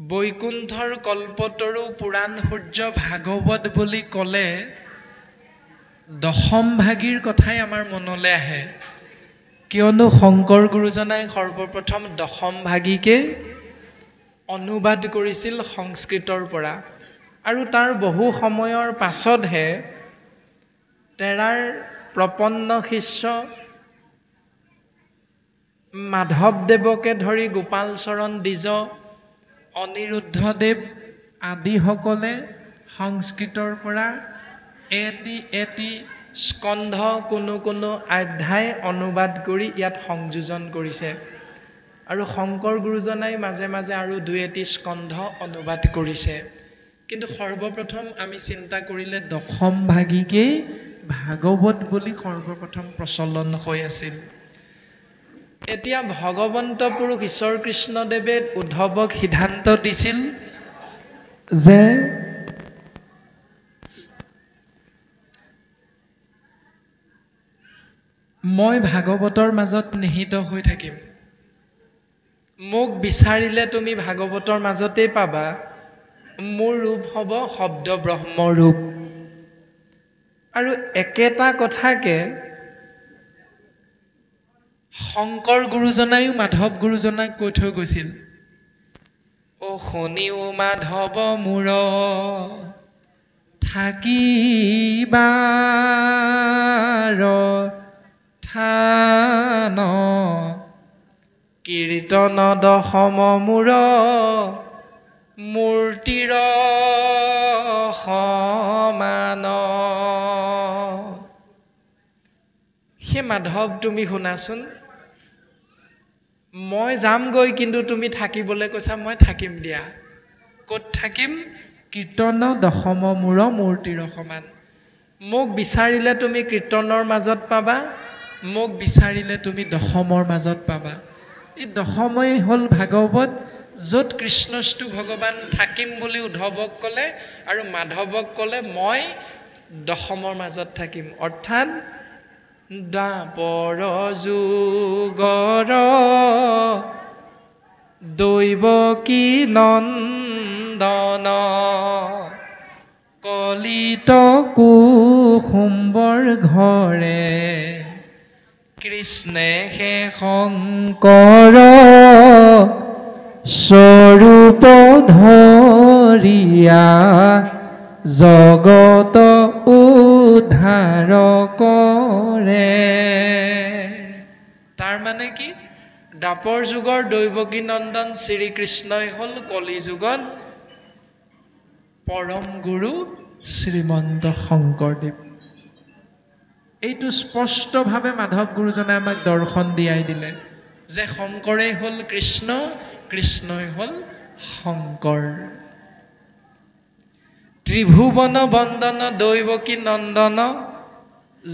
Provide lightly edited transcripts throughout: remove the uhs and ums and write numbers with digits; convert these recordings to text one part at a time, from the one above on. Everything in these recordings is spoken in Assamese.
বৈকুণ্ঠৰ কল্পতৰু পুৰাণ সূৰ্য ভাগৱত বুলি ক'লে দশম ভাগীৰ কথাই আমাৰ মনলৈ আহে কিয়নো শংকৰ গুৰুজনাই সৰ্বপ্ৰথম দশম ভাগীকে অনুবাদ কৰিছিল সংস্কৃতৰ পৰা আৰু তাৰ বহু সময়ৰ পাছতহে তেৰাৰ প্ৰপন্ন শিষ্য মাধৱদেৱকে ধৰি গোপাল চৰণ দ্বিজ অনিৰুদ্ধদেৱ আদিসকলে সংস্কৃতৰ পৰা এটি স্কন্ধ কোনো অধ্যায় অনুবাদ কৰি ইয়াত সংযোজন কৰিছে আৰু শংকৰ গুৰুজনাই মাজে মাজে আৰু দুই এটি স্কন্ধ অনুবাদ কৰিছে কিন্তু সৰ্বপ্ৰথম আমি চিন্তা কৰিলে দশম ভাগীকেই ভাগৱত বুলি সৰ্বপ্ৰথম প্ৰচলন হৈ আছিল এতিয়া ভগৱন্ত পুৰুষ ঈশ্বৰ কৃষ্ণদেৱে উদ্ধৱক সিদ্ধান্ত দিছিল যে মই ভাগৱতৰ মাজত নিহিত হৈ থাকিম মোক বিচাৰিলে তুমি ভাগৱতৰ মাজতেই পাবা মোৰ ৰূপ হ'ব শব্দ ব্ৰহ্ম ৰূপ আৰু একেটা কথাকে শংকৰ গুৰুজনায়ো মাধৱ গুৰুজনাক কৈ থৈ গৈছিল ও শুনিও মাধৱ মূৰ থাকিবাৰ থান কীৰ্তন দশম মূৰ মূৰ্তিৰ সমান হে মাধৱ তুমি শুনাচোন মই যামগৈ কিন্তু তুমি থাকিবলৈ কৈছা মই থাকিম দিয়া ক'ত থাকিম কীৰ্তন দশম মূৰ মূৰ্তিৰ সমান মোক বিচাৰিলে তুমি কীৰ্তনৰ মাজত পাবা মোক বিচাৰিলে তুমি দশমৰ মাজত পাবা এই দশমই হ'ল ভাগৱত য'ত কৃষ্ণস্তু ভগৱান থাকিম বুলি উদ্ধৱক ক'লে আৰু মাধৱক ক'লে মই দশমৰ মাজত থাকিম অৰ্থাৎ দ্বাপৰ যুগৰ দৈৱকী নন্দন কলিত কুসুম্বৰ ঘৰে কৃষ্ণে হে শংকৰ স্বৰূপ ধৰিয়া জগত উদ্ধাৰ কৰে তাৰ মানে কি দ্বাপৰ যুগৰ দৈৱকী নন্দন শ্ৰীকৃষ্ণই হ'ল কলি যুগত পৰম গুৰু শ্ৰীমন্ত শংকৰদেৱ এইটো স্পষ্টভাৱে মাধৱ গুৰুজনাই আমাক দৰ্শন দিয়াই দিলে যে শংকৰেই হ'ল কৃষ্ণ কৃষ্ণই হ'ল শংকৰ ত্ৰিভুৱন বন্দন দৈৱকী নন্দন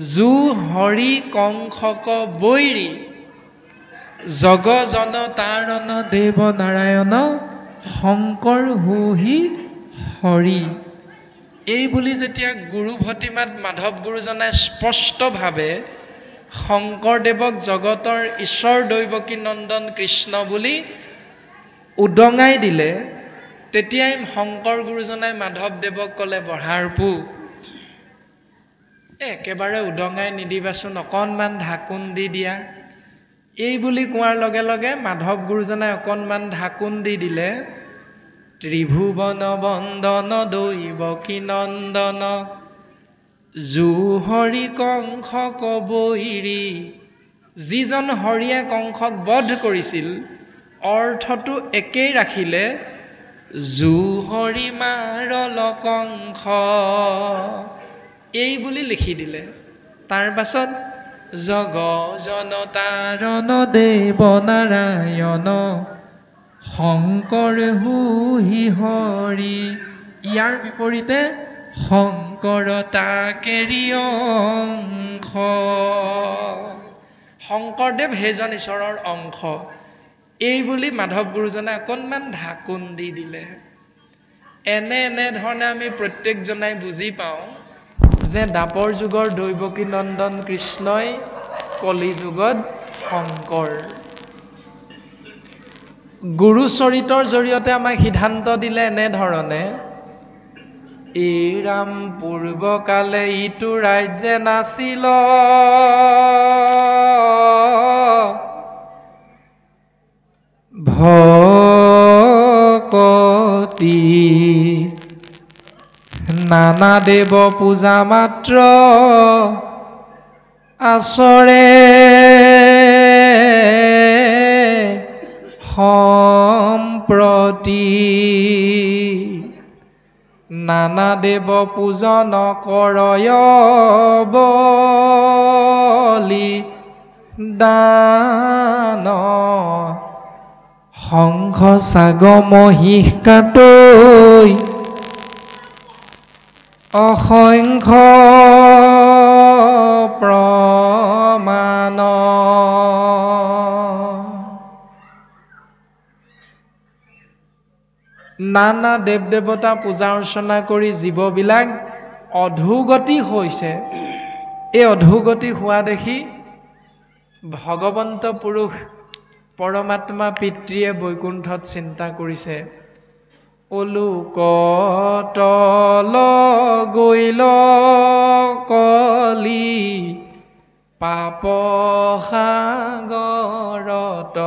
জু হৰি কংসক বৈৰী জগজন তাৰণ দেৱ নাৰায়ণ শংকৰ হুহি হৰি এই বুলি যেতিয়া গুৰু ভতিমাত মাধৱ গুৰুজনাই স্পষ্টভাৱে শংকৰদেৱক জগতৰ ঈশ্বৰ দৈৱকী নন্দন কৃষ্ণ বুলি উদঙাই দিলে তেতিয়াই শংকৰ গুৰুজনাই মাধৱদেৱক ক'লে বঢ়াৰ পু একেবাৰে উদঙাই নিদিবাচোন অকণমান ঢাকোন দি দিয়া এই বুলি কোৱাৰ লগে লগে মাধৱ গুৰুজনাই অকণমান ঢাকোন দি দিলে ত্ৰিভুৱন বন্দন দৈৱকী নন্দন জু হৰি কংসক বৈৰী যিজন হৰিয়ে কংসক বধ কৰিছিল অৰ্থটো একেই ৰাখিলে জু হৰি মাৰল কংস এই বুলি লিখি দিলে তাৰ পাছত জগজন তাৰণ দেৱ নাৰায়ণ শংকৰ হুহি হৰি ইয়াৰ বিপৰীতে শংকৰ তাকেৰি অংশ শংকৰদেৱ সেইজন ঈশ্বৰৰ অংশ এই বুলি মাধৱ গুৰুজনাই অকণমান ঢাকোন দি দিলে এনেধৰণে আমি প্ৰত্যেকজনাই বুজি পাওঁ যে দ্বাপৰ যুগৰ দৈৱকী নন্দন কৃষ্ণই কলি যুগত শংকৰ গুৰু চৰিতৰ জৰিয়তে আমাক সিদ্ধান্ত দিলে এনেধৰণে ৰাম পূৰ্বকালে ইটো ৰাজ্যে নাছিল ভকতি নানা দেৱ পূজা মাত্ৰ আচৰে সম্প্ৰতি নানা দেৱ পূজন কৰয় বলি দান শংখ চাগ মহিষ কাটৈ অসংখ্য প্ৰমাণ নানা দেৱ দেৱতা পূজা অৰ্চনা কৰি জীৱবিলাক অধোগতি হৈছে এই অধোগতি হোৱা দেখি ভগৱন্ত পুৰুষ পৰমাত্মা পিতৃয়ে বৈকুণ্ঠত চিন্তা কৰিছে ওলোকতল গৈল কলি পাপ সাগৰত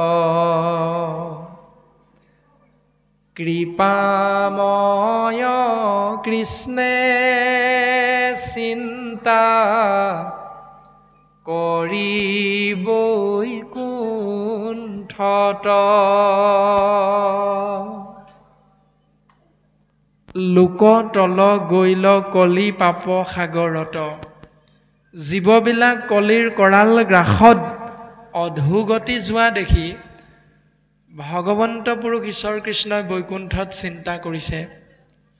কৃপাময় কৃষ্ণে চিন্তা কৰি বৈকুণ্ঠত লোকতল গৈল কলি পাপ সাগৰত জীৱবিলাক কলিৰ কৰাল গ্ৰাসত অধোগতি যোৱা দেখি ভগৱন্ত পুৰুষ ঈশ্বৰ কৃষ্ণই বৈকুণ্ঠত চিন্তা কৰিছে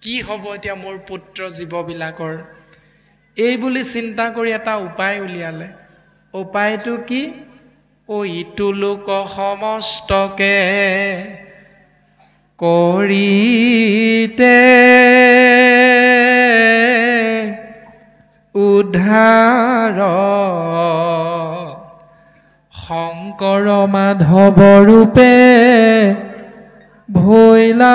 কি হ'ব এতিয়া মোৰ পুত্ৰ জীৱবিলাকৰ এই বুলি চিন্তা কৰি এটা উপায় উলিয়ালে উপায়টো কি ইটো লোক সমস্তকে কৰিতে উদ্ধাৰ শংকৰ মাধৱ ৰূপে ভৈলা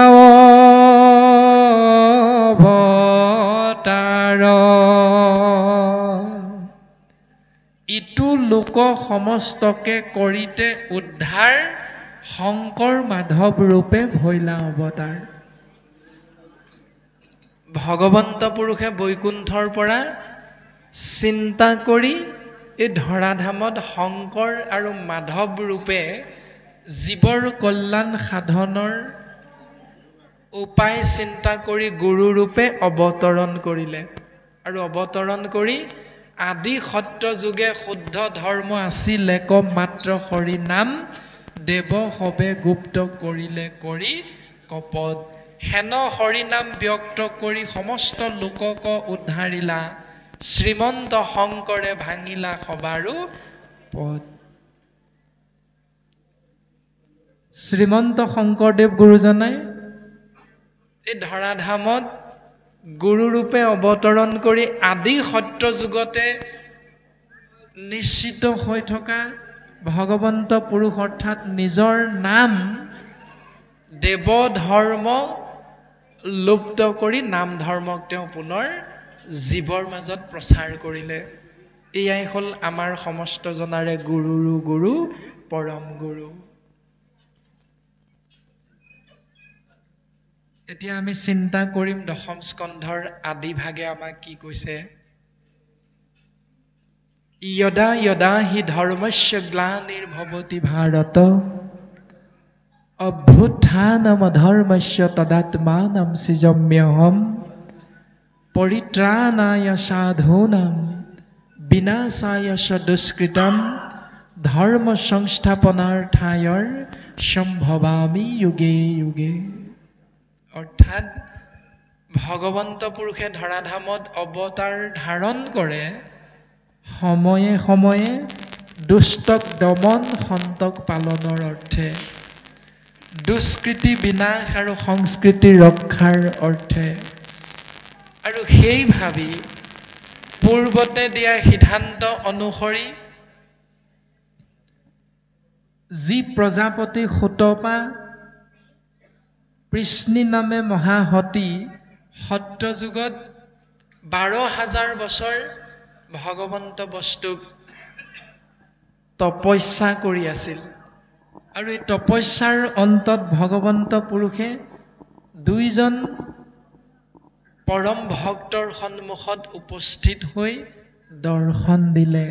অৱতাৰ ইটো লোক সমস্তকে কৰিতে উদ্ধাৰ শংকৰ মাধৱ ৰূপে ভৈলা অৱতাৰ ভগৱন্ত পুৰুষে বৈকুণ্ঠৰ পৰা চিন্তা কৰি এই ধৰাধামত শংকৰ আৰু মাধৱ ৰূপে জীৱৰ কল্যাণ সাধনৰ উপায় চিন্তা কৰি গুৰু ৰূপে অৱতৰণ কৰিলে আৰু অৱতৰণ কৰি আদি সত্য যুগে শুদ্ধ ধৰ্ম আছিল এক মাত্ৰ হৰি নাম দেৱ সবে গুপ্ত কৰিলে কৰি কপদ হেন হৰি নাম ব্যক্ত কৰি সমস্ত লোকক উদ্ধাৰিলা শ্ৰীমন্ত শংকৰে ভাঙিলা সবাৰো পদ শ্ৰীমন্ত শংকৰদেৱ গুৰুজনাই এই ধৰাধামত গুৰুৰূপে অৱতৰণ কৰি আদি সত্য যুগতে নিশ্চিত হৈ থকা ভগৱন্ত পুৰুষ অৰ্থাৎ নিজৰ নাম দেৱ ধৰ্ম লুপ্ত কৰি নাম ধৰ্মক তেওঁ পুনৰ জীৱৰ মাজত প্ৰচাৰ কৰিলে এয়াই হ'ল আমাৰ সমস্ত জনাৰে গুৰুৰো গুৰু পৰম গুৰু এতিয়া আমি চিন্তা কৰিম দশম স্কন্ধৰ আদি ভাগে আমাক কি কৈছে यदा यदा हि धर्मस्य ग्लानिर्भवति भारत अभ्युत्थानमधर्मस्य तदात्मानं सृजाम्यहं परित्राणाय साधूनां विनाशाय च दुष्कृतं धर्म संस्थापनार्थाय सम्भवामि युगे युगे अर्थात भगवন্ত পুৰুষে ধৰাধামত অৱতাৰ ধাৰণ কৰে সময়ে সময়ে দুষ্টক দমন সন্তক পালনৰ অৰ্থে দুষ্কৃতি বিনাশ আৰু সংস্কৃতি ৰক্ষাৰ অৰ্থে আৰু সেই ভাবি পূৰ্বতে দিয়া সিদ্ধান্ত অনুসৰি যি প্ৰজাপতি সুতপা পৃষ্ণি নামে মহাসতী সত্যযুগত 12,000 বছৰ ভগৱন্ত বস্তুক তপস্যা কৰি আছিল আৰু এই তপস্যাৰ অন্তত ভগৱন্ত পুৰুষে দুইজন পৰম ভক্তৰ সন্মুখত উপস্থিত হৈ দৰ্শন দিলে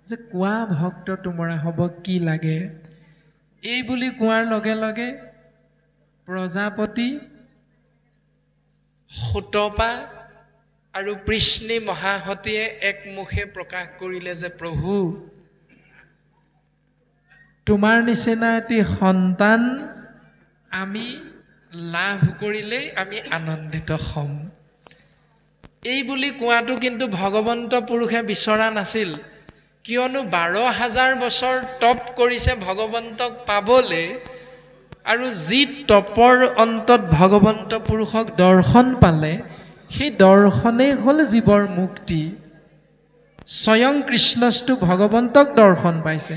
যে কোৱা ভক্ত তোমাৰ হ'ব কি লাগে। এই বুলি কোৱাৰ লগে লগে প্ৰজাপতি সুতপা আৰু পৃষ্ণি মহাসতীয়ে একমুখে প্ৰকাশ কৰিলে যে প্ৰভু তোমাৰ নিচিনা এটি সন্তান আমি লাভ কৰিলে আমি আনন্দিত হ'ম। এই বুলি কোৱাটো কিন্তু ভগৱন্ত পুৰুষে বিচৰা নাছিল, কিয়নো 12,000 বছৰ তপ কৰিছে ভগৱন্তক পাবলে আৰু যি তপৰ অন্তত ভগৱন্ত পুৰুষক দৰ্শন পালে সেই দৰ্শনেই হ'ল জীৱৰ মুক্তি। স্বয়ং কৃষ্ণস্তু ভগৱন্তক দৰ্শন পাইছে,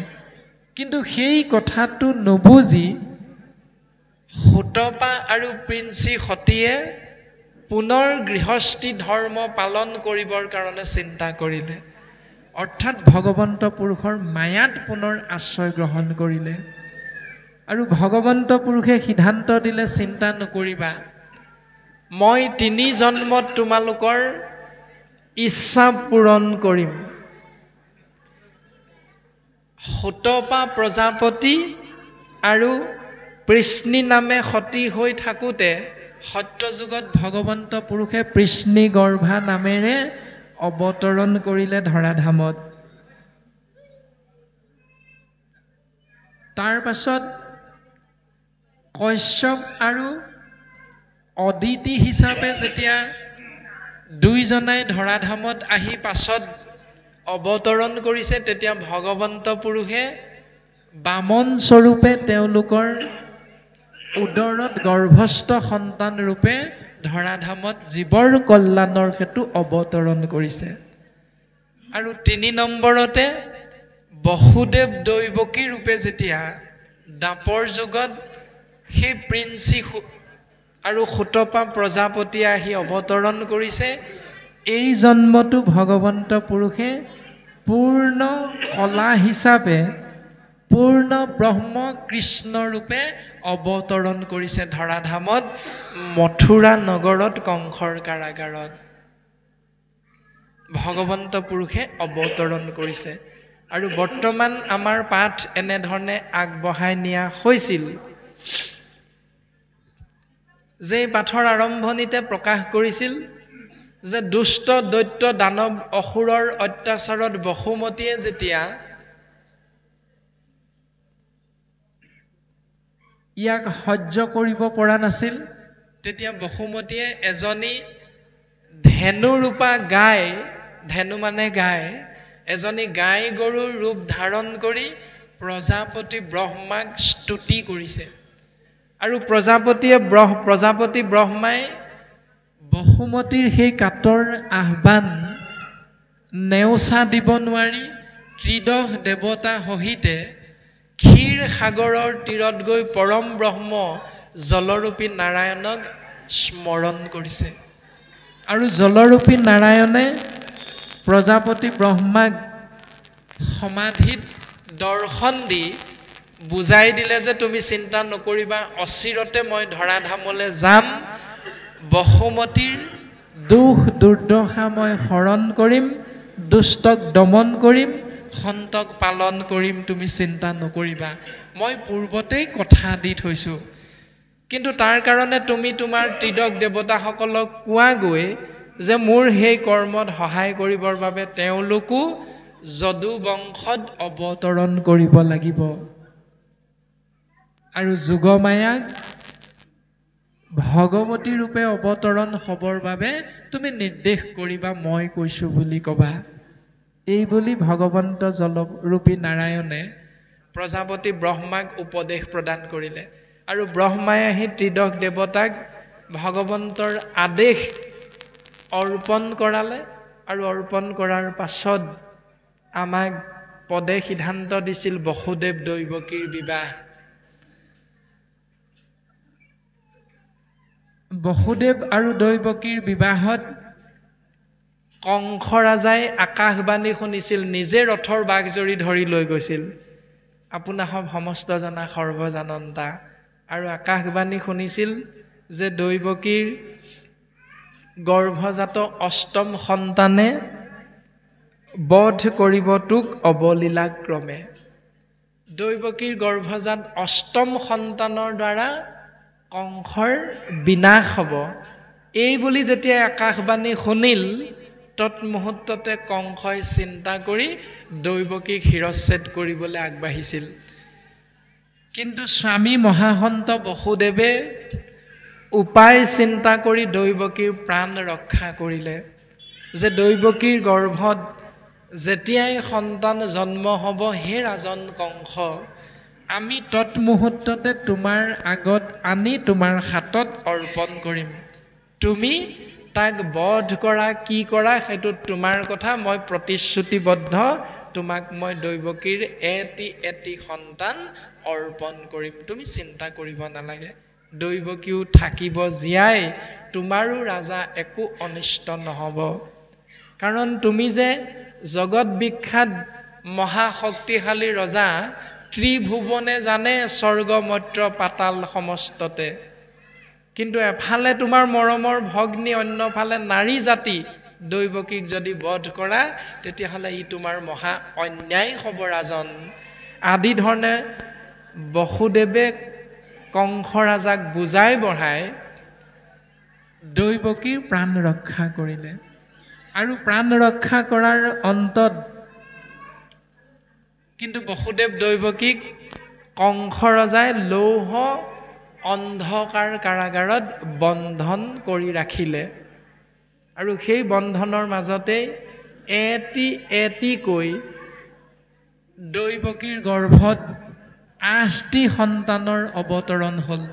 কিন্তু সেই কথাটো নুবুজি সুতপা আৰু পৃষ্ণি সতীয়ে পুনৰ গৃহস্থী ধৰ্ম পালন কৰিবৰ কাৰণে চিন্তা কৰিলে, অৰ্থাৎ ভগৱন্ত পুৰুষৰ মায়াত পুনৰ আশ্ৰয় গ্ৰহণ কৰিলে। আৰু ভগৱন্ত পুৰুষে সিদ্ধান্ত দিলে চিন্তা নকৰিবা, মই 3 জন্মত তোমালোকৰ ইচ্ছা পূৰণ কৰিম। সুতপা প্ৰজাপতি আৰু পৃষ্ণি নামে সতী হৈ থাকোঁতে সত্যযুগত ভগৱন্ত পুৰুষে পৃষ্ণি গৰ্ভা নামেৰে অৱতৰণ কৰিলে ধৰাধামত। তাৰ পাছত কশ্যপ আৰু অদিতি হিচাপে যেতিয়া দুইজনাই ধৰাধামত আহি পাছত অৱতৰণ কৰিছে, তেতিয়া ভগৱন্ত পুৰুষে বামন স্বৰূপে তেওঁলোকৰ উদৰত গৰ্ভস্থ সন্তান ৰূপে ধৰাধামত জীৱৰ কল্যাণৰ হেতু অৱতৰণ কৰিছে। আৰু 3 নম্বৰতে বসুদেৱ দৈৱকী ৰূপে যেতিয়া দাপৰ যুগত সেই পৃষ্ণি আৰু সুতপা প্ৰজাপতি আহি অৱতৰণ কৰিছে, এই জন্মটো ভগৱন্ত পুৰুষে পূৰ্ণ কলা হিচাপে পূৰ্ণ ব্ৰহ্ম কৃষ্ণ ৰূপে অৱতৰণ কৰিছে ধৰাধামত, মথুৰা নগৰত কংসৰ কাৰাগাৰত ভগৱন্ত পুৰুষে অৱতৰণ কৰিছে। আৰু বৰ্তমান আমাৰ পাঠ এনেধৰণে আগবঢ়াই নিয়া হৈছিল যে পাঠৰ আৰম্ভণিতে প্ৰকাশ কৰিছিল যে দুষ্ট দৈত্য দানৱ অসুৰৰ অত্যাচাৰত বসুমতীয়ে যেতিয়া ইয়াক সহ্য কৰিব পৰা নাছিল, তেতিয়া বসুমতীয়ে এজনী ধেনুৰূপা গাই, ধেনু মানে গাই, এজনী গাই গৰুৰ ৰূপ ধাৰণ কৰি প্ৰজাপতি ব্ৰহ্মাক স্তুতি কৰিছে। আৰু প্ৰজাপতি ব্ৰহ্মাই বসুমতীৰ সেই কাতৰ আহ্বান নেওচা দিব নোৱাৰি ত্ৰিদশ দেৱতা সহিতে ক্ষীৰ সাগৰৰ তীৰত গৈ পৰম ব্ৰহ্ম জলৰূপী নাৰায়ণক স্মৰণ কৰিছে। আৰু জলৰূপী নাৰায়ণে প্ৰজাপতি ব্ৰহ্মাক সমাধিত দৰ্শন দি বুজাই দিলে যে তুমি চিন্তা নকৰিবা, অচিৰতে মই ধৰাধামলৈ যাম, বসুমতীৰ দুখ দুৰ্দশা মই হৰণ কৰিম, দুষ্টক দমন কৰিম, সন্তক পালন কৰিম, তুমি চিন্তা নকৰিবা, মই পূৰ্বতেই কথা দি থৈছোঁ। কিন্তু তাৰ কাৰণে তুমি তোমাৰ ত্ৰিদশ দেৱতাসকলক কোৱাগৈ যে মোৰ সেই কৰ্মত সহায় কৰিবৰ বাবে তেওঁলোকো যদু বংশত অৱতৰণ কৰিব লাগিব। আৰু যোগমায়াক ভগৱতী ৰূপে অৱতৰণ হ'বৰ বাবে তুমি নিৰ্দেশ কৰিবা, মই কৈছোঁ বুলি ক'বা। এই বুলি ভগৱন্ত জলৰূপী নাৰায়ণে প্ৰজাপতি ব্ৰহ্মাক উপদেশ প্ৰদান কৰিলে। আৰু ব্ৰহ্মাই আহি ত্ৰিদশ দেৱতাক ভগৱন্তৰ আদেশ অৰ্পণ কৰালে। আৰু অৰ্পণ কৰাৰ পাছত আমাক পদে সিদ্ধান্ত দিছিল বসুদেৱ দৈৱকীৰ বিবাহ। বসুদেৱ আৰু দৈৱকীৰ বিবাহত কংস ৰাজাই আকাশবাণী শুনিছিল, নিজে ৰথৰ বাঘজৰি ধৰি লৈ গৈছিল। আপোনাসৱ সমস্ত জনা সৰ্বজানন্তা। আৰু আকাশবাণী শুনিছিল যে দৈৱকীৰ গৰ্ভজাত অষ্টম সন্তানে বধ কৰিব তোক অবলীলাক্ৰমে। দৈৱকীৰ গৰ্ভজাত অষ্টম সন্তানৰ দ্বাৰা কংসৰ বিনাশ হ'ব। এই বুলি যেতিয়া আকাশবাণী শুনিল, তৎমুহূৰ্ততে কংসই চিন্তা কৰি দৈৱকীক শিৰচ্ছেদ কৰিবলৈ আগবাঢ়িছিল। কিন্তু স্বামী মহাসন্ত বসুদেৱে উপায় চিন্তা কৰি দৈৱকীৰ প্ৰাণ ৰক্ষা কৰিলে, যে দৈৱকীৰ গৰ্ভত যেতিয়াই সন্তান জন্ম হ'ব, হে ৰাজন কংস, আমি তৎমুহূৰ্ততে তোমাৰ আগত আনি তোমাৰ হাতত অৰ্পণ কৰিম। তুমি তাক বধ কৰা, কি কৰা সেইটো তোমাৰ কথা, মই প্ৰতিশ্ৰুতিবদ্ধ, তোমাক মই দৈৱকীৰ এটি এটি সন্তান অৰ্পণ কৰিম, তুমি চিন্তা কৰিব নালাগে। দৈৱকীও থাকিব জীয়াই, তোমাৰো ৰাজা একো অনিষ্ট নহ'ব। কাৰণ তুমি যে জগত বিখ্যাত মহাশক্তিশালী ৰজা, ত্ৰিভুৱনে জানে স্বৰ্গ মৰ্ত্য পাতাল সমস্ততে। কিন্তু এফালে তোমাৰ মৰমৰ ভগ্নী, অন্যফালে নাৰী জাতি দৈৱকীক যদি বধ কৰা, তেতিয়াহ'লে ই তোমাৰ মহা অন্যায় হ'ব ৰাজন। আদি ধৰণে বসুদেৱে কংস ৰাজাক বুজাই বঢ়াই দৈৱকীৰ প্ৰাণ ৰক্ষা কৰিলে। আৰু প্ৰাণ ৰক্ষা কৰাৰ অন্তত কিন্তু বসুদেৱ দৈৱকীক কংস ৰজাই লৌহ অন্ধকাৰ কাৰাগাৰত বন্ধন কৰি ৰাখিলে। আৰু সেই বন্ধনৰ মাজতে এটি এটিকৈ দৈৱকীৰ গৰ্ভত 8টি সন্তানৰ অৱতৰণ হ'ল।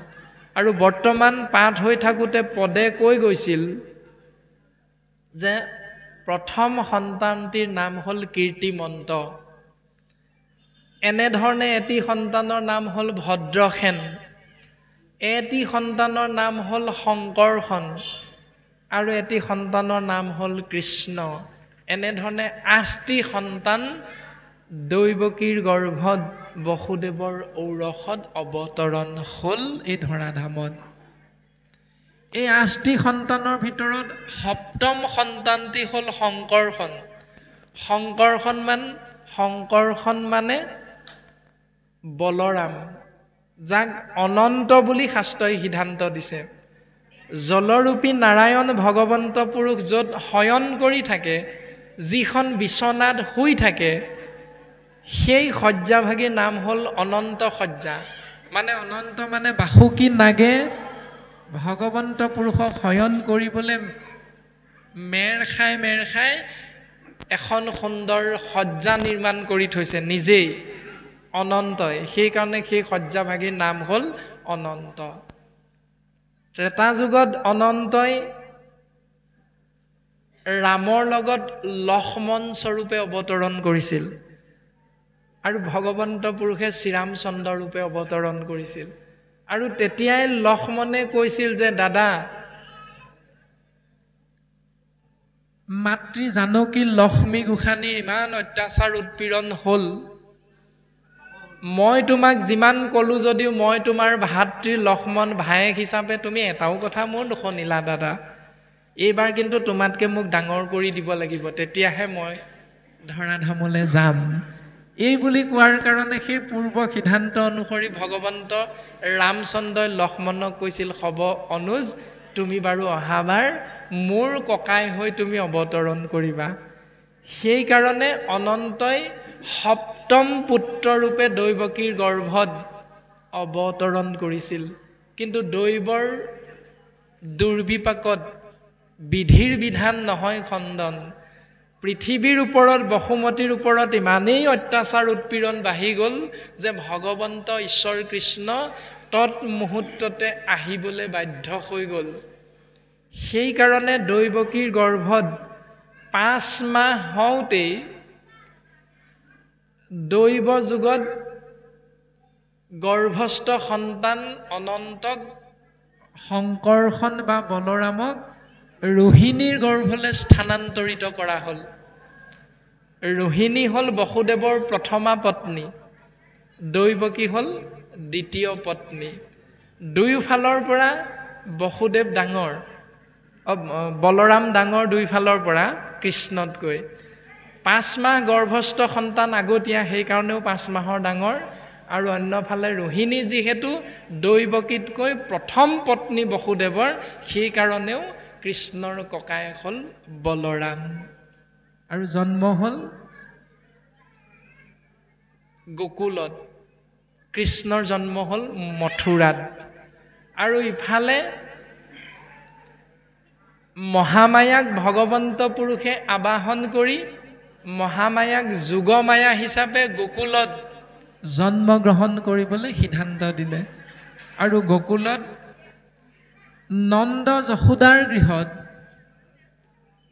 আৰু বৰ্তমান পাঠ হৈ থাকোঁতে পদে কৈ গৈছিল যে প্ৰথম সন্তানটিৰ নাম হ'ল কীৰ্তিমন্ত, এনেধৰণে এটি সন্তানৰ নাম হ'ল ভদ্ৰসেন, এটি সন্তানৰ নাম হ'ল শংকৰখন, আৰু এটি সন্তানৰ নাম হ'ল কৃষ্ণ। এনেধৰণে 8টি সন্তান দৈৱকীৰ গৰ্ভত বসুদেৱৰ ঔৰসত অৱতৰণ হ'ল এই ধৰাধামত। এই 8টি সন্তানৰ ভিতৰত সপ্তম সন্তানটি হ'ল শংকৰখন। শংকৰখন মানে বলৰাম, যাক অনন্ত বুলি শাস্ত্ৰই সিদ্ধান্ত দিছে। জলৰূপী নাৰায়ণ ভগৱন্ত পুৰুষ য'ত শয়ন কৰি থাকে, যিখন বিচনাত শুই থাকে, সেই শয্যাভাগীৰ নাম হ'ল অনন্ত শয্যা। মানে অনন্ত মানে বাসুকী নাগে ভগৱন্ত পুৰুষক শয়ন কৰিবলৈ মেৰ খাই এখন সুন্দৰ শয্যা নিৰ্মাণ কৰি থৈছে নিজেই, অনন্তই। সেইকাৰণে সেই শয্যাভাগীৰ নাম হ'ল অনন্ত। ত্ৰেতা যুগত অনন্তই ৰামৰ লগত লক্ষ্মণ স্বৰূপে অৱতৰণ কৰিছিল, আৰু ভগৱন্ত পুৰুষে শ্ৰীৰামচন্দ্ৰ ৰূপে অৱতৰণ কৰিছিল। আৰু তেতিয়াই লক্ষ্মণে কৈছিল যে দাদা, মাতৃ জানকী লক্ষ্মী গোসানীৰ ইমান অত্যাচাৰ উৎপীড়ন হ'ল, মই তোমাক যিমান ক'লোঁ যদিও মই তোমাৰ ভাতৃ লক্ষ্মণ ভায়েক হিচাপে তুমি এটাও কথা মোৰ নুশুনিলা দাদা। এইবাৰ কিন্তু তোমাতকৈ মোক ডাঙৰ কৰি দিব লাগিব, তেতিয়াহে মই ধৰাধামলৈ যাম। এই বুলি কোৱাৰ কাৰণে সেই পূৰ্ব সিদ্ধান্ত অনুসৰি ভগৱন্ত ৰামচন্দ্ৰই লক্ষ্মণক কৈছিল, হ'ব অনুজ, তুমি বাৰু অহাবাৰ মোৰ ককাই হৈ তুমি অৱতৰণ কৰিবা। সেইকাৰণে অনন্তই সপ্তম পুত্ৰৰূপে দৈৱকীৰ গৰ্ভত অৱতৰণ কৰিছিল। কিন্তু দৈৱৰ দুৰ্বিপাকত বিধিৰ বিধান নহয় খণ্ডন। পৃথিৱীৰ ওপৰত বসুমতীৰ ওপৰত ইমানেই অত্যাচাৰ উৎপীড়ন বাঢ়ি গ'ল যে ভগৱন্ত ঈশ্বৰ কৃষ্ণ তৎমুহূৰ্ততে আহিবলৈ বাধ্য হৈ গ'ল। সেইকাৰণে দৈৱকীৰ গৰ্ভত 5 মাহ হওঁতেই দৈৱ যুগত গৰ্ভস্থ সন্তান অনন্তক শংকৰখন বা বলৰামক ৰোহিণীৰ গৰ্ভলৈ স্থানান্তৰিত কৰা হ'ল। ৰোহিণী হ'ল বসুদেৱৰ প্ৰথমা পত্নী, দৈৱকী হ'ল দ্বিতীয় পত্নী। দুয়োফালৰ পৰা বসুদেৱ ডাঙৰ, বলৰাম ডাঙৰ দুয়োফালৰ পৰা কৃষ্ণতকৈ। 5 মাহ গৰ্ভস্থ সন্তান আগতীয়া, সেইকাৰণেও 5 মাহৰ ডাঙৰ। আৰু অন্যফালে ৰোহিণী যিহেতু দৈৱকীতকৈ প্ৰথম পত্নী বসুদেৱৰ, সেইকাৰণেও কৃষ্ণৰ ককায়েক হ'ল বলৰাম। আৰু জন্ম হ'ল গোকুলত, কৃষ্ণৰ জন্ম হ'ল মথুৰাত। আৰু ইফালে মহামায়াক ভগৱন্ত পুৰুষে আবাহন কৰি মহামায়াক যোগমায়া হিচাপে গোকুলত জন্মগ্ৰহণ কৰিবলৈ সিদ্ধান্ত দিলে। আৰু গোকুলত নন্দ যশোদাৰ গৃহত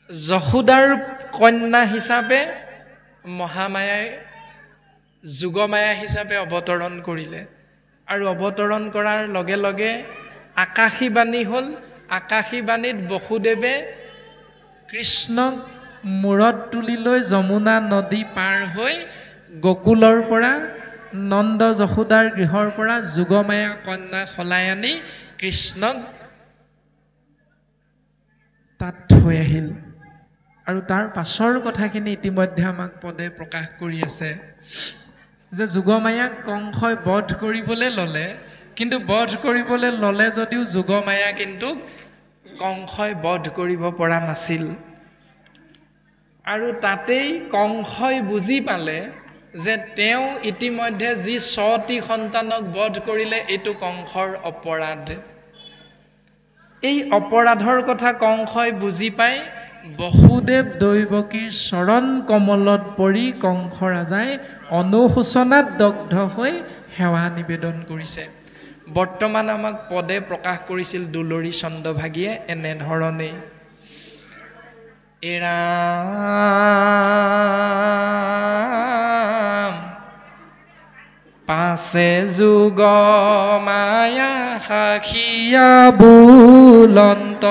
যশোদাৰ কন্যা হিচাপে মহামায়াই যোগমায়া হিচাপে অৱতৰণ কৰিলে। আৰু অৱতৰণ কৰাৰ লগে লগে আকাশী বাণী হ'ল। আকাশী বাণীত বসুদেৱে কৃষ্ণক মূৰত তুলি লৈ যমুনা নদী পাৰ হৈ গোকুলৰ পৰা নন্দ যশোদাৰ গৃহৰ পৰা যোগমায়া কন্যা সলাই আনি কৃষ্ণক তাত থৈ আহিল। আৰু তাৰ পাছৰ কথাখিনি ইতিমধ্যে আমাক পদে প্ৰকাশ কৰি আছে যে যোগমায়াক কংসই বধ কৰিবলৈ ল'লে, কিন্তু বধ কৰিবলৈ ল'লে যদিও যোগমায়া কিন্তু কংসই বধ কৰিব পৰা নাছিল। আৰু তাতেই কংসই বুজি পালে যে তেওঁ ইতিমধ্যে যি 6টি সন্তানক বধ কৰিলে, এইটো কংসৰ অপৰাধ। এই অপৰাধৰ কথা কংসই বুজি পাই বসুদেৱ দৈৱকীৰ চৰণ কমলত পৰি কংস ৰাজাই অনুশোচনাত দগ্ধ হৈ সেৱা নিবেদন কৰিছে। বৰ্তমান আমাক পদে প্ৰকাশ কৰিছিল দুলৰী চন্দ্ৰভাগীয়ে এনেধৰণেই। পাছে যোগ মায়া সাখিয়া বুলন্ত,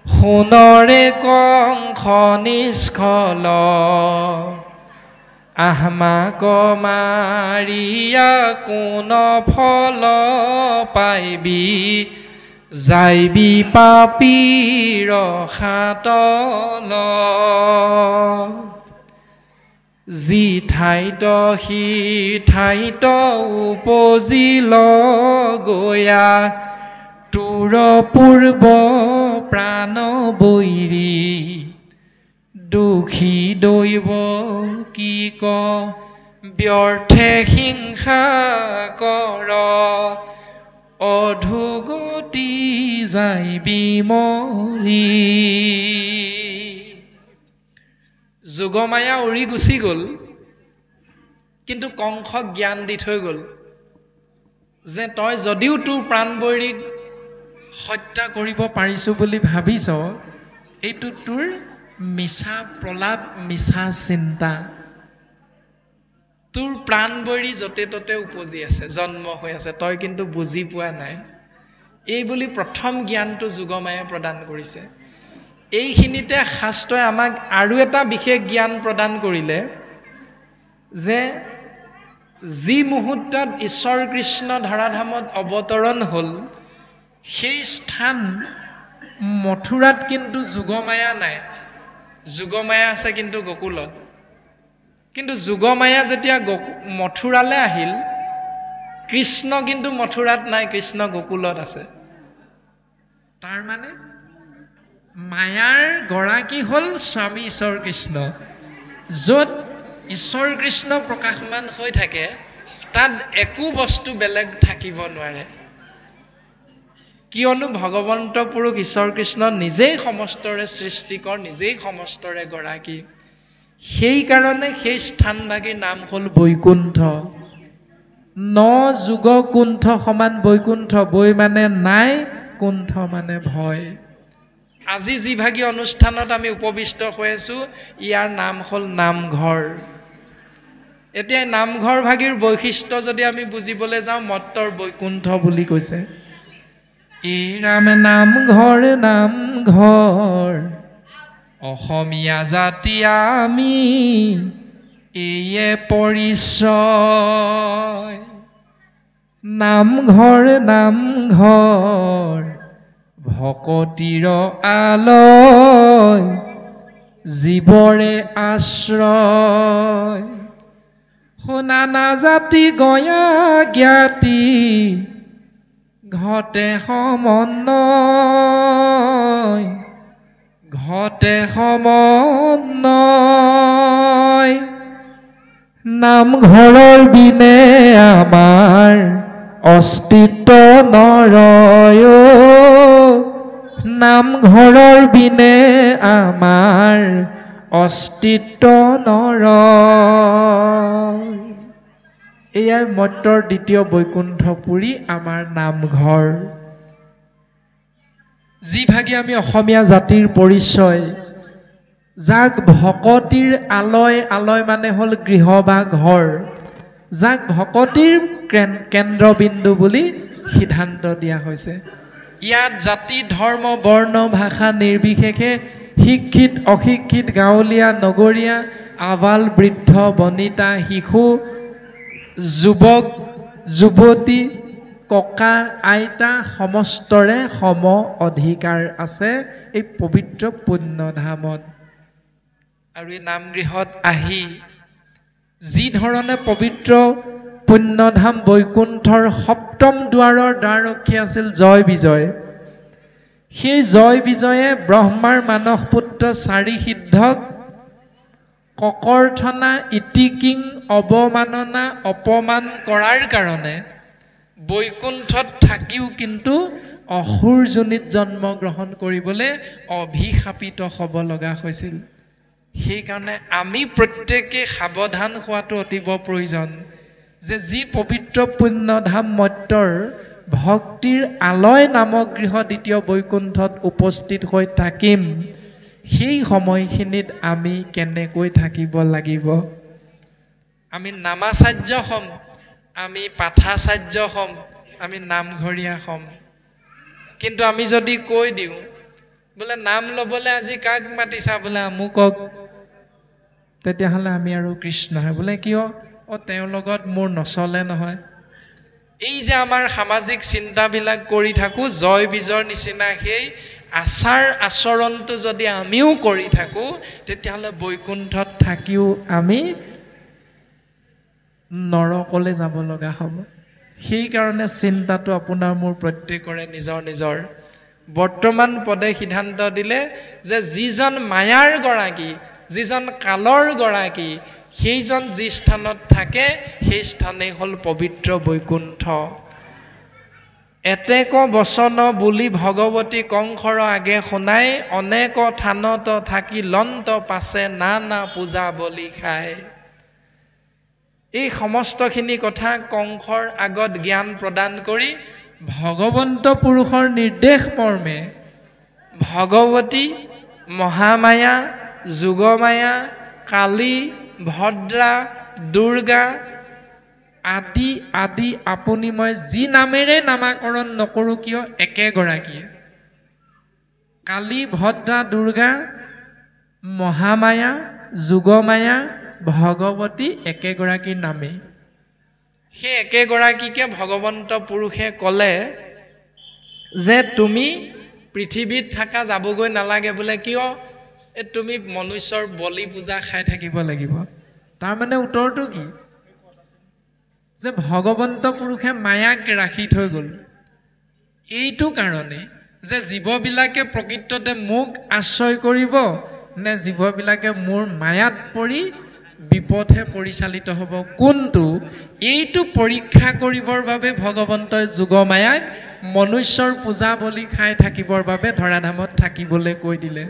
সোণৰে কংস নিষ্ফল, আহমাক মাৰিয়া কোন ফল পাইবি, যাইবি পাপীৰ সাতল। যি ঠাইত সি ঠাইত উপজিল গয়া, তোৰ পূৰ্ব প্ৰাণ বৈৰী, দুখী দৈৱ কি ক ব্যৰ্থে হিংসা কৰ, অধোগতি যাইবি মৰি। যোগমায়া উৰি গুচি গ'ল, কিন্তু কংসক জ্ঞান দি থৈ গ'ল যে তই যদিও তোৰ প্ৰাণবৈৰীক হত্যা কৰিব পাৰিছো বুলি ভাবিছ, এইটো তোৰ মিছা প্ৰলাপ, মিছা চিন্তা। তোৰ প্ৰাণবৈৰী য'তে ত'তে উপজি আছে, জন্ম হৈ আছে, তই কিন্তু বুজি পোৱা নাই। এই বুলি প্ৰথম জ্ঞানটো যোগমায়াই প্ৰদান কৰিছে। এইখিনিতে শাস্ত্ৰই আমাক আৰু এটা বিশেষ জ্ঞান প্ৰদান কৰিলে যে যি মুহূৰ্তত ঈশ্বৰ কৃষ্ণ ধৰাধামত অৱতৰণ হ'ল, সেই স্থান মথুৰাত কিন্তু যোগমায়া নাই। যোগমায়া আছে কিন্তু গোকুলত। কিন্তু যোগমায়া যেতিয়া মথুৰালৈ আহিল, কৃষ্ণ কিন্তু মথুৰাত নাই, কৃষ্ণ গোকুলত আছে। তাৰ মানে মায়াৰ গৰাকী হ'ল স্বামী ঈশ্বৰ কৃষ্ণ। য'ত ঈশ্বৰ কৃষ্ণ প্ৰকাশমান হৈ থাকে, তাত একো বস্তু বেলেগ থাকিব নোৱাৰে। কিয়নো ভগৱন্ত পুৰুষ ঈশ্বৰ কৃষ্ণ নিজেই সমস্তৰে সৃষ্টিকৰ, নিজেই সমস্তৰে গৰাকী। সেইকাৰণে সেই স্থানভাগীৰ নাম হ'ল বৈকুণ্ঠ। ন যুগ কুণ্ঠ সমান বৈকুণ্ঠ। বৈ মানে নাই, কুণ্ঠ মানে ভয়। আজি যিভাগী অনুষ্ঠানত আমি উপবিষ্ট হৈ আছোঁ, ইয়াৰ নাম হ'ল নামঘৰ। এতিয়া নামঘৰ ভাগীৰ বৈশিষ্ট্য যদি আমি বুজিবলৈ যাওঁ, মত্তৰ বৈকুণ্ঠ বুলি কৈছে। এই ৰাম নামঘৰ নামঘৰ অসমীয়া জাতি আমি এইয়ে পৰিচয় নামঘৰ নামঘৰ ভকতিৰ আলয় জীৱৰে আশ্ৰয় শুনা নাজাতি গয়া জ্ঞাতি ঘটে সমন্বয় ঘটে সমন্বয় নামঘৰৰ বিনে আমাৰ অস্তিত্ব নৰয় নামঘৰৰ বিনে আমাৰ অস্তিত্ব নৰয় এয়াই মৰ্ত্যৰ দ্বিতীয় বৈকুণ্ঠপুৰী আমাৰ নামঘৰ যি ভাগি আমি অসমীয়া জাতিৰ পৰিচয় যাক ভকতিৰ আলয় আলয় মানে হ'ল গৃহ বা ঘৰ যাক ভকতিৰ কেন্দ্ৰবিন্দু বুলি সিদ্ধান্ত দিয়া হৈছে ইয়াত জাতি ধৰ্ম বৰ্ণ ভাষা নিৰ্বিশেষে শিক্ষিত অশিক্ষিত গাঁৱলীয়া নগৰীয়া আবাল বৃদ্ধ বনিতা শিশু যুৱক যুৱতী ককা আইতা সমস্তৰে সম অধিকাৰ আছে এই পবিত্ৰ পুণ্যধামত আৰু এই নামগৃহত আহি যি ধৰণে পবিত্ৰ পুণ্যধাম বৈকুণ্ঠৰ সপ্তম দুৱাৰৰ দ্বাৰৰক্ষী আছিল জয় বিজয় সেই জয় বিজয়ে ব্ৰহ্মাৰ মানস পুত্ৰ চাৰি সিদ্ধক ককৰ্থনা ইতিকিং অৱমাননা অপমান কৰাৰ কাৰণে বৈকুণ্ঠত থাকিও কিন্তু অসুৰ যোনিত জন্ম গ্ৰহণ কৰিবলৈ অভিশাপিত হ'ব লগা হৈছিল সেইকাৰণে আমি প্ৰত্যেকে সাৱধান হোৱাটো অতিব প্ৰয়োজন যে যি পবিত্ৰ পুণ্যধাম মৰ্ত্যৰ ভক্তিৰ আলয় নামক গৃহ দ্বিতীয় বৈকুণ্ঠত উপস্থিত হৈ থাকিম সেই সময়খিনিত আমি কেনেকৈ থাকিব লাগিব আমি নামাচাৰ্য হ'ম আমি পাঠাচাৰ্য হ'ম আমি নামঘৰীয়া হ'ম কিন্তু আমি যদি কৈ দিওঁ বোলে নাম ল'বলৈ আজি কাক মাতিছা বোলে আমুকক তেতিয়াহ'লে আমি আৰু কৃষ্ণ হয় বোলে কিয় তেওঁৰ লগত মোৰ নচলে নহয় এই যে আমাৰ সামাজিক চিন্তাবিলাক কৰি থাকোঁ জয় বিজয়ৰ নিচিনা সেই আচাৰ আচৰণটো যদি আমিও কৰি থাকোঁ তেতিয়াহ'লে বৈকুণ্ঠত থাকিও আমি নৰকলৈ যাব লগা হ'ব সেইকাৰণে চিন্তাটো আপোনাৰ মোৰ প্ৰত্যেকৰে নিজৰ নিজৰ বৰ্তমান পদে সিদ্ধান্ত দিলে যে যিজন মায়াৰ গৰাকী যিজন কালৰ গৰাকী সেইজন যি স্থানত থাকে সেই স্থানেই হ'ল পবিত্ৰ বৈকুণ্ঠ এতেক বচন বুলি ভগৱতী কংসৰ আগে শুনাই অনেক থানত থাকি লন্ত পাছে নানা পূজা বলি খায় এই সমস্তখিনি কথা কংসৰ আগত জ্ঞান প্ৰদান কৰি ভগৱন্ত পুৰুষৰ নিৰ্দেশ মৰ্মে ভগৱতী মহামায়া যোগমায়া কালী ভদ্ৰা দুৰ্গা আদি আদি আপুনি মই যি নামেৰে নামাকৰণ নকৰোঁ কিয় একেগৰাকীয়ে কালী ভদ্ৰা দুৰ্গা মহামায়া যোগমায়া ভগৱতী একেগৰাকীৰ নামে সেই একেগৰাকীকে ভগৱন্ত পুৰুষে ক'লে যে তুমি পৃথিৱীত থকা যাবগৈ নালাগে বোলে কিয় তুমি মনুষ্যৰ বলি পূজা খাই থাকিব লাগিব তাৰমানে উত্তৰটো কি যে ভগৱন্ত পুৰুষে মায়াক ৰাখি থৈ গ'ল এইটো কাৰণে যে জীৱবিলাকে প্ৰকৃততে মোক আশ্ৰয় কৰিব নে জীৱবিলাকে মোৰ মায়াত পৰি বিপথে পৰিচালিত হ'ব কোনটো এইটো পৰীক্ষা কৰিবৰ বাবে ভগৱন্তই যোগমায়াক মনুষ্যৰ পূজা বলি খাই থাকিবৰ বাবে ধৰাধামত থাকিবলৈ কৈ দিলে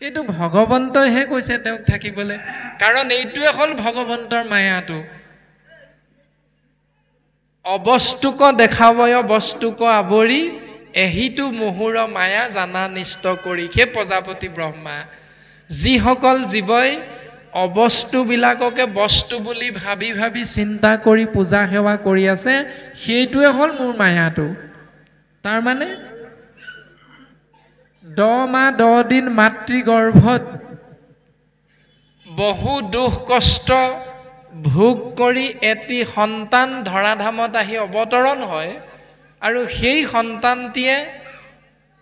এইটো ভগৱন্তইহে কৈছে তেওঁক থাকিবলৈ কাৰণ এইটোৱে হ'ল ভগৱন্তৰ মায়াটো অবস্তুক দেখাবয় বস্তুক আৱৰি এহিটো মুহুৰ মায়া জানা নিষ্ট কৰি সেই প্ৰজাপতি ব্ৰহ্মা যিসকল জীৱই অবস্তুবিলাককে বস্তু বুলি ভাবি ভাবি চিন্তা কৰি পূজা সেৱা কৰি আছে সেইটোৱে হ'ল মোৰ মায়াটো তাৰ মানে 10 মাহ 10 দিন মাতৃ গৰ্ভত বহু দুখ কষ্ট ভোগ কৰি এটি সন্তান ধৰাধামত আহি অৱতৰণ হয় আৰু সেই সন্তানটিয়ে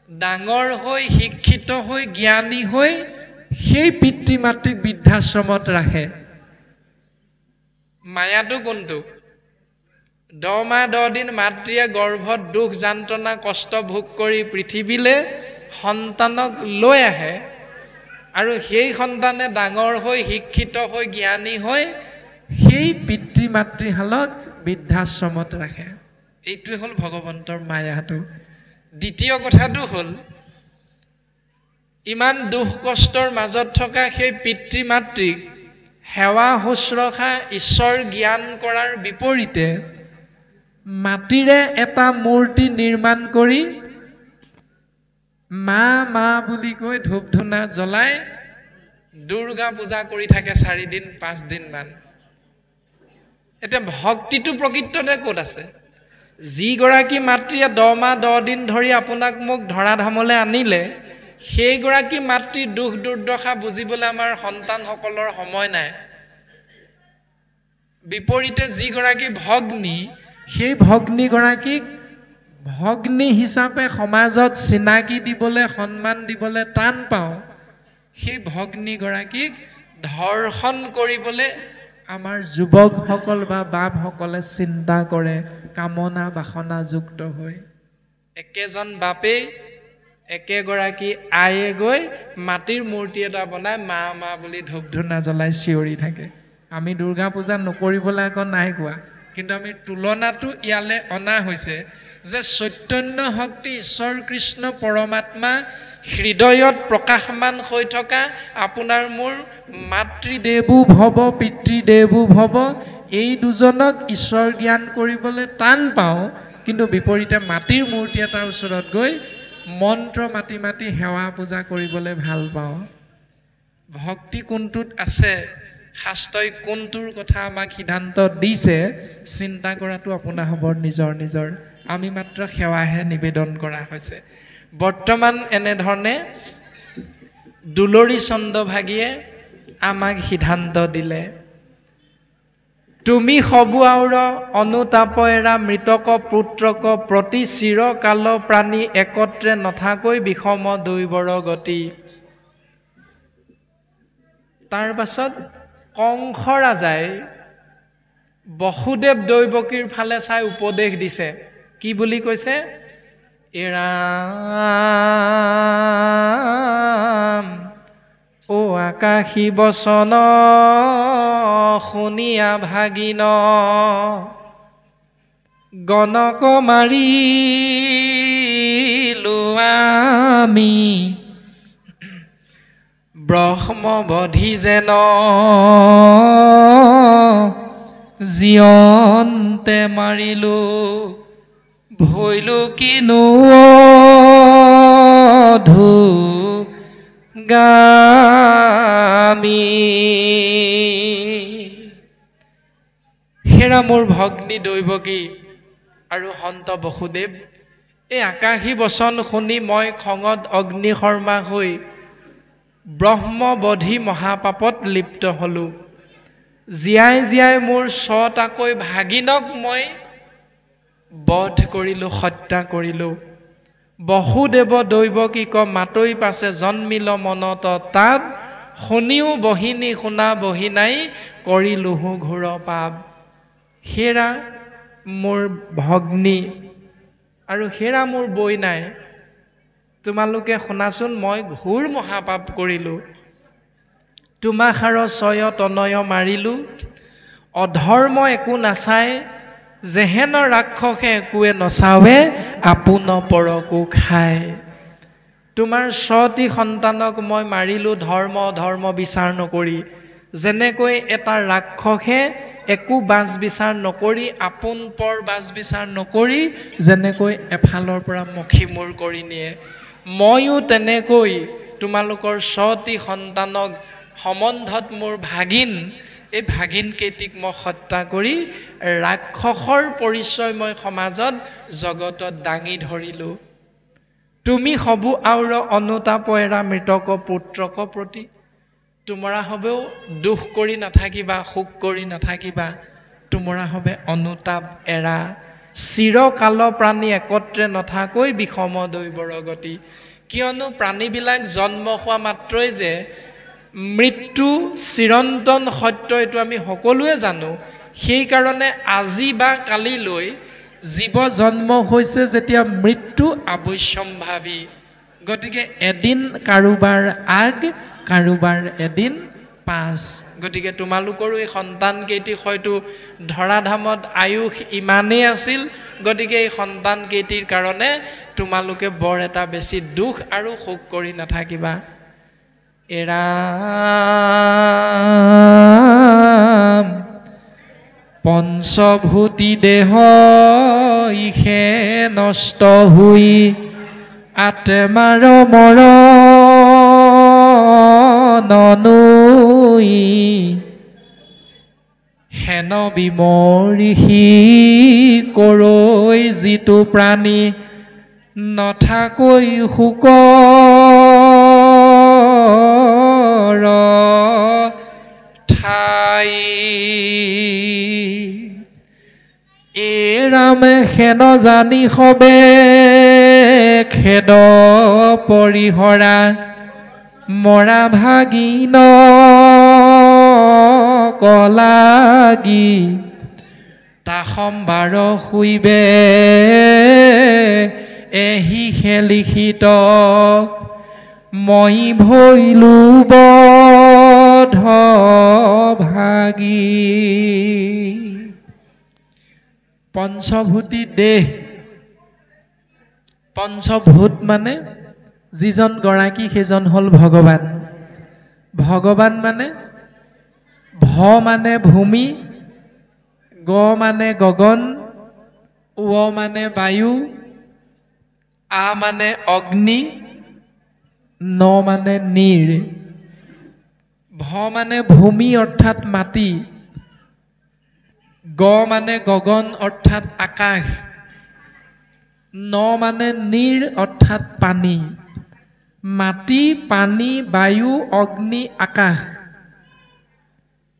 ডাঙৰ হৈ শিক্ষিত হৈ জ্ঞানী হৈ সেই পিতৃ মাতৃক বৃদ্ধাশ্ৰমত ৰাখে মায়াটো কোনটো 10 মাহ 10 দিন মাতৃয়ে গৰ্ভত দুখ যন্ত্ৰণা কষ্ট ভোগ কৰি পৃথিৱীলৈ সন্তানক লৈ আহে আৰু সেই সন্তানে ডাঙৰ হৈ শিক্ষিত হৈ জ্ঞানী হৈ সেই পিতৃ মাতৃহালক বৃদ্ধাশ্ৰমত ৰাখে এইটোৱে হ'ল ভগৱন্তৰ মায়াটো দ্বিতীয় কথাটো হ'ল ইমান দুখ কষ্টৰ মাজত থকা সেই পিতৃ মাতৃক সেৱা শুশ্ৰূষা ঈশ্বৰ জ্ঞান কৰাৰ বিপৰীতে মাটিৰে এটা মূৰ্তি নিৰ্মাণ কৰি মা মা বুলি কৈ ধূপ ধূনা জ্বলাই দুৰ্গা পূজা কৰি থাকে 4 দিন 5 দিন মান এতিয়া ভক্তিটো প্ৰকৃততে ক'ত আছে যিগৰাকী মাতৃয়ে 10 মাহ 10 দিন ধৰি আপোনাক মোক ধৰাধামলৈ আনিলে সেইগৰাকী মাতৃৰ দুখ দুৰ্দশা বুজিবলৈ আমাৰ সন্তানসকলৰ সময় নাই বিপৰীতে যিগৰাকী ভগ্নী সেই ভগ্নীগৰাকীক ভগ্নী হিচাপে সমাজত চিনাকি দিবলৈ সন্মান দিবলৈ টান পাওঁ সেই ভগ্নীগৰাকীক ধৰ্ষণ কৰিবলৈ আমাৰ যুৱকসকল বা বাপসকলে চিন্তা কৰে কামনা বাসনা যুক্ত হৈ একেজন বাপে একেগৰাকী আয়ে গৈ মাটিৰ মূৰ্তি এটা বনাই মা মা বুলি ধূপ ধূনা জ্বলাই চিঞৰি থাকে আমি দুৰ্গা পূজা নকৰিবলৈ আকৌ নাই কোৱা কিন্তু আমি তুলনাটো ইয়ালে অনা হৈছে যে চৈতন্য শক্তি ঈশ্বৰ কৃষ্ণ পৰমাত্মা হৃদয়ত প্ৰকাশমান হৈ থকা আপোনাৰ মোৰ মাতৃদেৱো ভৱ পিতৃদেৱো ভৱ এই দুজনক ঈশ্বৰ জ্ঞান কৰিবলৈ টান পাওঁ কিন্তু বিপৰীতে মাটিৰ মূৰ্তি এটাৰ ওচৰত গৈ মন্ত্ৰ মাতি মাতি সেৱা পূজা কৰিবলৈ ভাল পাওঁ ভক্তি কোনটোত আছে শাস্ত্ৰই কোনটোৰ কথা আমাক সিদ্ধান্ত দিছে চিন্তা কৰাটো আপোনাৰ হ'ব নিজৰ আমি মাত্ৰ সেৱাহে নিবেদন কৰা হৈছে বৰ্তমান এনেধৰণে দুলৰী চন্দ্ৰভাগীয়ে আমাক সিদ্ধান্ত দিলে তুমি সবু আউৰ অনুতাপ এৰা মৃতক পুত্ৰক প্ৰতি চিৰকাল প্ৰাণী একত্ৰে নথাকৈ বিষম দৈবৰ গতি তাৰ পাছত কংস ৰাজাই বসুদেৱ দৈৱকীৰ ফালে চাই উপদেশ দিছে কি বুলি কৈছে এৰাম ও আকাশী বচন শুনিয়া ভাগিন গণক মাৰিলো আমি ব্ৰহ্মবধি যেন জীয়ন্তে মাৰিলো ভৈলো কিনো গামী হেৰা মোৰ ভগ্নী দৈৱকী আৰু সন্ত বসুদেৱ এই আকাশী বচন শুনি মই খঙত অগ্নিশৰ্মা হৈ ব্ৰহ্মবধি মহাপাপত লিপ্ত হলো জীয়াই জীয়াই মোৰ ছটাকৈ ভাগিনক মই বধ কৰিলো হত্যা কৰিলো বসুদেৱ দৈৱকীক মাতৈ পাছে জন্মিল মনত তাপ শুনিও বহিনী শুনা বহি নাই কৰিলোহু ঘোৰ পাপ হেৰা মোৰ ভগ্নী আৰু হেৰা মোৰ বৈ নাই তোমালোকে শুনাচোন মই ঘোৰ মহাপাপ কৰিলো তোমাখাৰ ছয় তনয় মাৰিলো অধৰ্ম একো নাচাই যেহেন ৰাক্ষসে একোৱে নচাৱে আপোন পৰকো খায় তোমাৰ 6টি সন্তানক মই মাৰিলো ধৰ্ম অধৰ্ম বিচাৰ নকৰি যেনেকৈ এটা ৰাক্ষসে একো বাছ বিচাৰ নকৰি আপোন পৰ বাছ বিচাৰ নকৰি যেনেকৈ এফালৰ পৰা মখি মূৰ কৰি নিয়ে ময়ো তেনেকৈ তোমালোকৰ 6টি সন্তানক সম্বন্ধত মোৰ ভাগিন এই ভাগিন কেইটিক মই হত্যা কৰি ৰাক্ষসৰ পৰিচয় মই সমাজত জগতত দাঙি ধৰিলো তুমি হবু আউৰ অনুতাপ এৰা মৃতক পুত্ৰক প্ৰতি তোমৰা হবেও দুখ কৰি নাথাকিবা সুখ কৰি নাথাকিবা তোমৰা হবে অনুতাপ এৰা চিৰকাল প্ৰাণী একত্ৰে নথাকৈ বিষম দৈবৰ গতি কিয়নো প্ৰাণীবিলাক জন্ম হোৱা মাত্ৰই যে মৃত্যু চিৰন্তন সত্য এইটো আমি সকলোৱে জানো সেই কাৰণে আজি বা কালিলৈ জীৱ জন্ম হৈছে যেতিয়া মৃত্যু অৱশ্যম্ভাৱী গতিকে এদিন কাৰোবাৰ আগ কাৰোবাৰ এদিন পাছ গতিকে তোমালোকৰো এই সন্তান কেইটি হয়তো ধৰাধামত আয়ুষ ইমানেই আছিল গতিকে এই সন্তান কেইটিৰ কাৰণে তোমালোকে বৰ এটা বেছি দুখ আৰু শোক কৰি নাথাকিবা এৰাম পঞ্চভূতি দেহ ইহে নষ্ট হুই আত্মাৰ মৰণনুই হেন বিমৰিষি কৰৈ যিটো প্ৰাণী নথাকৈ শোক ঠাই এৰাম হেন জানি সবে খেদ পৰিহৰা মৰা ভাগিন কলাগি তাসম্বাৰ শুইবে এহি লিখিত মই ভৈলো বধ ভাগি পঞ্চভূতি দেহ পঞ্চভূত মানে যিজন গৰাকী সেইজন হল ভগৱান ভগৱান মানে ভ মানে ভূমি গ মানে গগন উ মানে বায়ু আ মানে অগ্নি ন মানে নীৰ ভ মানে ভূমি অৰ্থাৎ মাটি গ মানে গগন অৰ্থাৎ আকাশ ন মানে নীৰ অৰ্থাৎ পানী মাটি পানী বায়ু অগ্নি আকাশ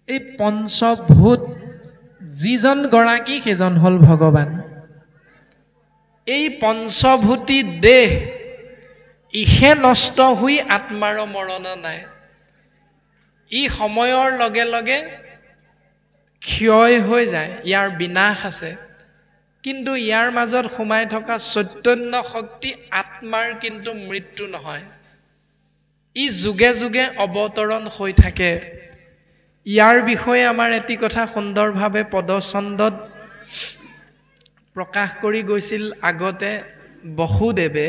এই পঞ্চভূত যিজন গৰাকী সেইজন হল ভগৱান এই পঞ্চভূতি দেহ ইহে নষ্ট হৈ আত্মাৰ মৰণ নাই ই সময়ৰ লগে লগে ক্ষয় হৈ যায় ইয়াৰ বিনাশ আছে কিন্তু ইয়াৰ মাজত সোমাই থকা চৈতন্য শক্তি আত্মাৰ কিন্তু মৃত্যু নহয় ই যুগে যুগে অৱতৰণ হৈ থাকে ইয়াৰ বিষয়ে আমাৰ এটি কথা সুন্দৰভাৱে পদছন্দত প্ৰকাশ কৰি গৈছিল আগতে বসুদেৱে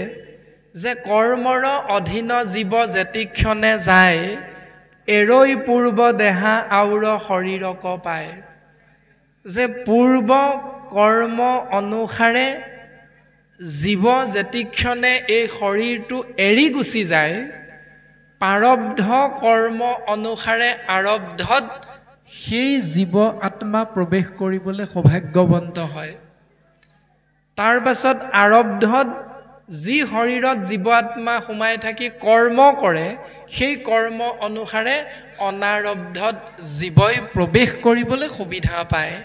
যে কৰ্মৰ অধীন জীৱ যেতিক্ষণে যায় এৰৈ পূৰ্ব দেহা আউৰ শৰীৰক পায় যে পূৰ্ব কৰ্ম অনুসাৰে জীৱ যেতিক্ষণে এই শৰীৰটো এৰি গুচি যায় প্ৰাৰব্ধ কৰ্ম অনুসাৰে আৰব্ধত সেই জীৱ আত্মা প্ৰৱেশ কৰিবলৈ সৌভাগ্যৱন্ত হয় তাৰ পাছত আৰব্ধত যি শৰীৰত জীৱ আত্মা সোমাই থাকি কৰ্ম কৰে সেই কৰ্ম অনুসাৰে অনাৰব্ধত জীৱই প্ৰৱেশ কৰিবলৈ সুবিধা পায়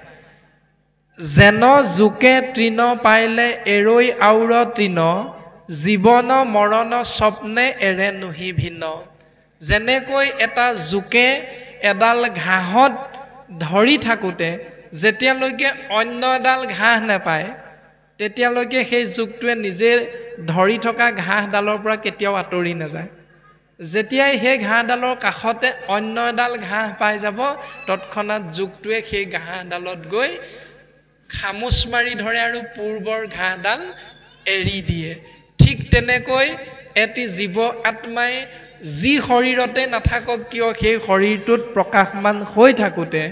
যেন জোকে তৃণ পাইলে এৰৈ আউৰ তৃণ জীৱন মৰণ স্বপ্নে এৰে নুহি ভিন্ন যেনেকৈ এটা জোকে এডাল ঘাঁহত ধৰি থাকোঁতে যেতিয়ালৈকে অন্য এডাল ঘাঁহ নাপায় তেতিয়ালৈকে সেই জোকটোৱে নিজে ধৰি থকা ঘাঁহডালৰ পৰা কেতিয়াও আঁতৰি নাযায় যেতিয়াই সেই ঘাঁহডালৰ কাষতে অন্য এডাল ঘাঁহ পাই যাব তৎক্ষণাত জোকটোৱে সেই ঘাঁহডালত গৈ খামুচ মাৰি ধৰে আৰু পূৰ্বৰ ঘাঁহডাল এৰি দিয়ে ঠিক তেনেকৈ এটি জীৱ আত্মাই যি শৰীৰতে নাথাকক কিয় সেই শৰীৰটোত প্ৰকাশমান হৈ থাকোঁতে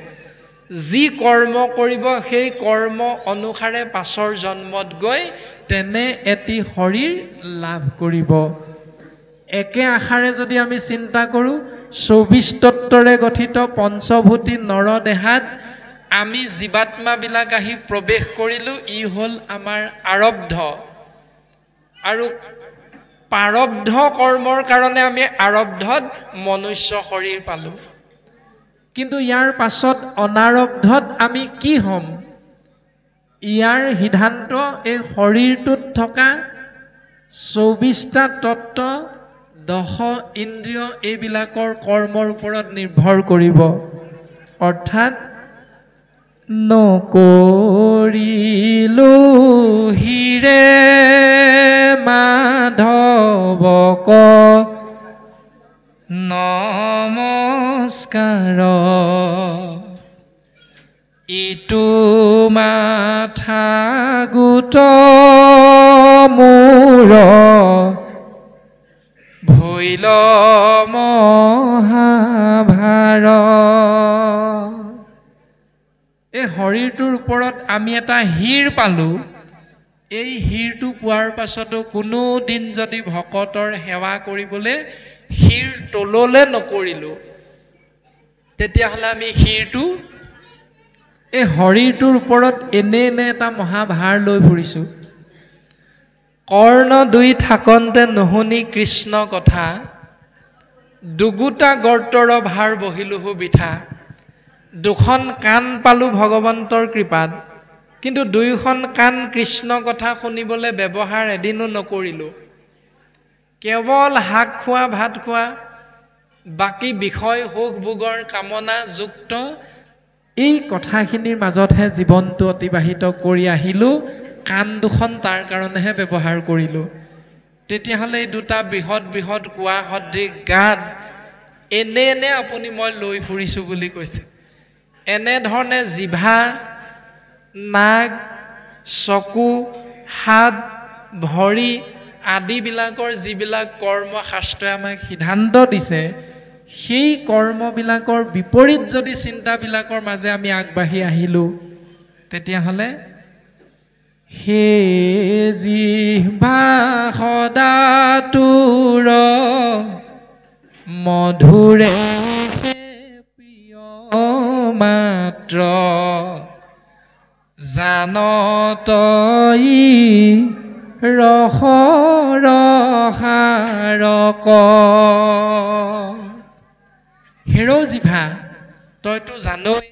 যি কৰ্ম কৰিব সেই কৰ্ম অনুসাৰে পাছৰ জন্মত গৈ তেনে এটি শৰীৰ লাভ কৰিব একে আশাৰে যদি আমি চিন্তা কৰোঁ 24 তত্ত্বৰে গঠিত পঞ্চভূতি নৰদেহাত আমি জীৱাত্মাবিলাক আহি প্ৰৱেশ কৰিলোঁ। ই হ'ল আমাৰ আৰব্ধ আৰু প্ৰাৰব্ধ কৰ্মৰ কাৰণে আমি আৰব্ধত মনুষ্য শৰীৰ পালোঁ। কিন্তু ইয়াৰ পাছত অনাৰব্ধত আমি কি হ'ম? ইয়াৰ সিদ্ধান্ত এই শৰীৰটোত থকা 24টা তত্ত্ব 10 ইন্দ্ৰিয় এইবিলাকৰ কৰ্মৰ ওপৰত নিৰ্ভৰ কৰিব। অৰ্থাৎ নকৰিলো হিৰে মাধৱক নমস্কাৰ, ইটো মাথা গোট মূৰ ভৈল মহাভাৰ। এই শৰীৰটোৰ ওপৰত আমি এটা হীৰ পালোঁ। এই হীৰটো পোৱাৰ পাছতো কোনো দিন যদি ভকতৰ সেৱা কৰিবলৈ হীৰ তললৈ নকৰিলোঁ, তেতিয়াহ'লে আমি হীৰটো এই শৰীৰটোৰ ওপৰত এনে এটা মহাভাৰ লৈ ফুৰিছোঁ। কৰ্ণ দুই থাকন্তে নুশুনি কৃষ্ণ কথা, দুগুটা গৰ্তৰ ভাৰ বহিলোহু বিঠা। দুখন কাণ পালোঁ ভগৱন্তৰ কৃপাত, কিন্তু দুয়োখন কাণ কৃষ্ণ কথা শুনিবলৈ ব্যৱহাৰ এদিনো নকৰিলোঁ। কেৱল শাক খোৱা ভাত খোৱা, বাকী বিষয় সুখ ভোগৰ কামনা যুক্ত এই কথাখিনিৰ মাজতহে জীৱনটো অতিবাহিত কৰি আহিলোঁ। কাণ দুখন তাৰ কাৰণেহে ব্যৱহাৰ কৰিলোঁ। তেতিয়াহ'লে এই দুটা বৃহৎ বৃহৎ কোৱা সদৃশ গাত এনে আপুনি মই লৈ ফুৰিছোঁ বুলি কৈছে। এনেধৰণে জিভা, নাক, চকু, হাত, ভৰি আদিবিলাকৰ যিবিলাক কৰ্ম শাস্ত্ৰই আমাক সিদ্ধান্ত দিছে, সেই কৰ্মবিলাকৰ বিপৰীত যদি চিন্তাবিলাকৰ মাজে আমি আগবাঢ়ি আহিলোঁ, তেতিয়াহ'লে হে জিহ্বা সদা তোৰ মধুৰে প্ৰিয় মাত্ৰ, জানত ৰস ৰসাৰক। হেৰ জিভা, তইতো জানই